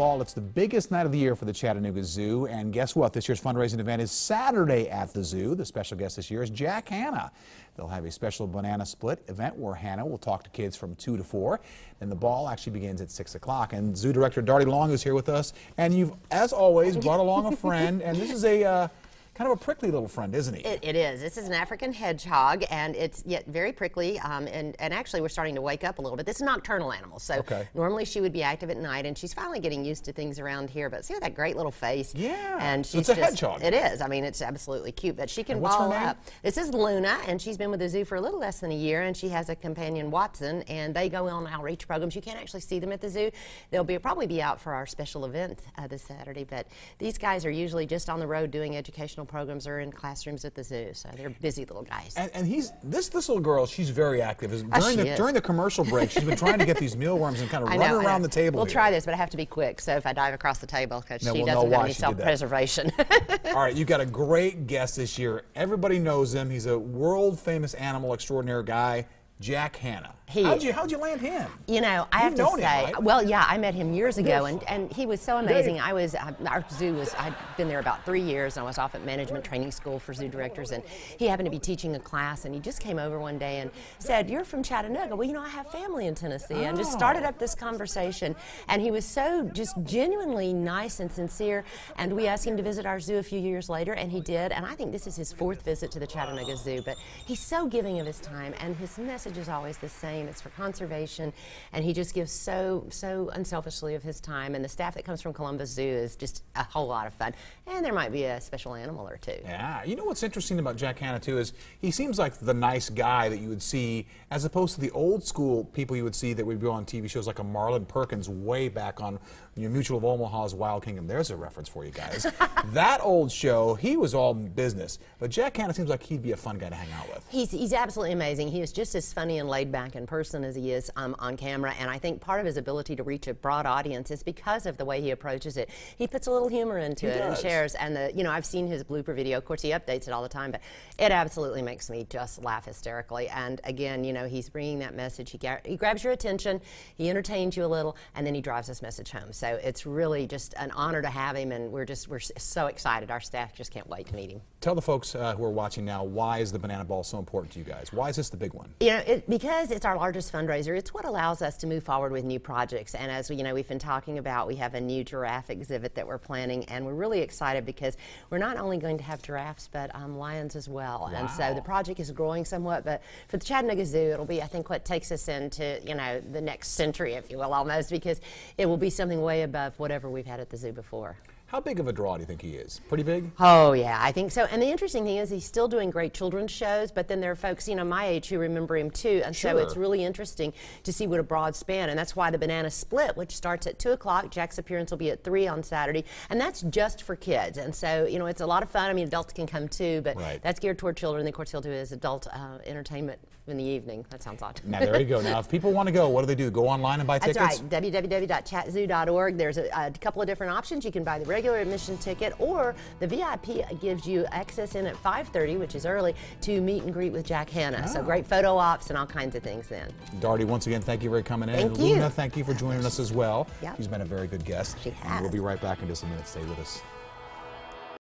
Fall, it's the biggest night of the year for the Chattanooga Zoo, and guess what? This year's fundraising event is Saturday at the zoo. The special guest this year is Jack Hanna. They'll have a special banana split event where Hanna will talk to kids from 2 to 4. Then the ball actually begins at 6 o'clock. And Zoo Director Darty Long is here with us, and you've, as always, brought along a friend, and this is a kind of a prickly little friend, isn't he? It is. This is an African hedgehog, and it's yet very prickly, and actually we're starting to wake up a little bit. This is a nocturnal animal, so normally she would be active at night, and she's finally getting used to things around here, but see that great little face? Yeah, and she's it's a hedgehog. It is. I mean, it's absolutely cute, but she can ball up. This is Luna, and she's been with the zoo for a little less than a year, and she has a companion, Watson, and they go on outreach programs. You can't actually see them at the zoo. They'll probably be out for our special event this Saturday, but these guys are usually just on the road doing educational programs or in classrooms at the zoo, so they're busy little guys. And this little girl, she's very active. During the commercial break, she's been trying to get these mealworms and kind of run around the table. We'll try this, but I have to be quick, so if I dive across the table, because she doesn't have any self-preservation. All right, you've got a great guest this year. Everybody knows him. He's a world-famous animal extraordinaire guy, Jack Hanna. How'd you land him? You know, I have to say, right? Well, yeah, I met him years ago, and he was so amazing. Our zoo I'd been there about 3 years, and I was off at management training school for zoo directors, and he happened to be teaching a class, and he just came over one day and said, "You're from Chattanooga." Well, you know, I have family in Tennessee, and just started up this conversation, and he was so just genuinely nice and sincere, and we asked him to visit our zoo a few years later, and he did, and I think this is his 4th visit to the Chattanooga Zoo, but he's so giving of his time, and his message is always the same. It's for conservation, and he just gives so unselfishly of his time, and the staff that comes from Columbus Zoo is just a whole lot of fun, and there might be a special animal or two. Yeah, you know what's interesting about Jack Hanna too is he seems like the nice guy that you would see as opposed to the old school people you would see that would be on TV shows like a Marlon Perkins way back on Mutual of Omaha's Wild Kingdom. There's a reference for you guys. That old show, he was all business, but Jack Hanna seems like he'd be a fun guy to hang out with. He's absolutely amazing. He is just as funny and laid back in person as he is on camera, and I think part of his ability to reach a broad audience is because of the way he approaches it. He puts a little humor into it and shares, and you know, I've seen his blooper video. Of course, he updates it all the time, but it absolutely makes me just laugh hysterically. And again, you know, he's bringing that message. He grabs your attention, he entertains you a little, and then he drives this message home. So it's really just an honor to have him, and we're so excited. Our staff just can't wait to meet him. Tell the folks who are watching now, why is the banana ball so important to you guys? Why is this the big one? You know, because it's our largest fundraiser. It's what allows us to move forward with new projects. And as we've been talking about, we have a new giraffe exhibit that we're planning, and we're really excited because we're not only going to have giraffes, but lions as well. Wow. And so the project is growing somewhat, but for the Chattanooga Zoo, it'll be, I think, what takes us into, you know, the next century, if you will, almost, because it will be something way above whatever we've had at the zoo before. How big of a draw do you think he is? Pretty big? Oh, yeah, I think so. And the interesting thing is he's still doing great children's shows, but then there are folks, you know, my age who remember him too. And so it's really interesting to see what a broad span. And that's why the banana split, which starts at 2 o'clock, Jack's appearance will be at 3 on Saturday. And that's just for kids. And so, you know, it's a lot of fun. I mean, adults can come too, but that's geared toward children. And of course, he'll do his adult entertainment in the evening. That sounds odd. Now, there you go. Now, if people want to go, what do? Go online and buy tickets? That's right. www.chatzoo.org. There's a couple of different options. You can buy the regular admission ticket, or the VIP gives you access in at 5:30, which is early, to meet and greet with Jack Hanna. So great photo ops and all kinds of things then. Darty, once again, thank you for coming in. Thank you. Luna, thank you for joining us as well. Yep. She's been a very good guest. She has. And we'll be right back in just a minute. Stay with us.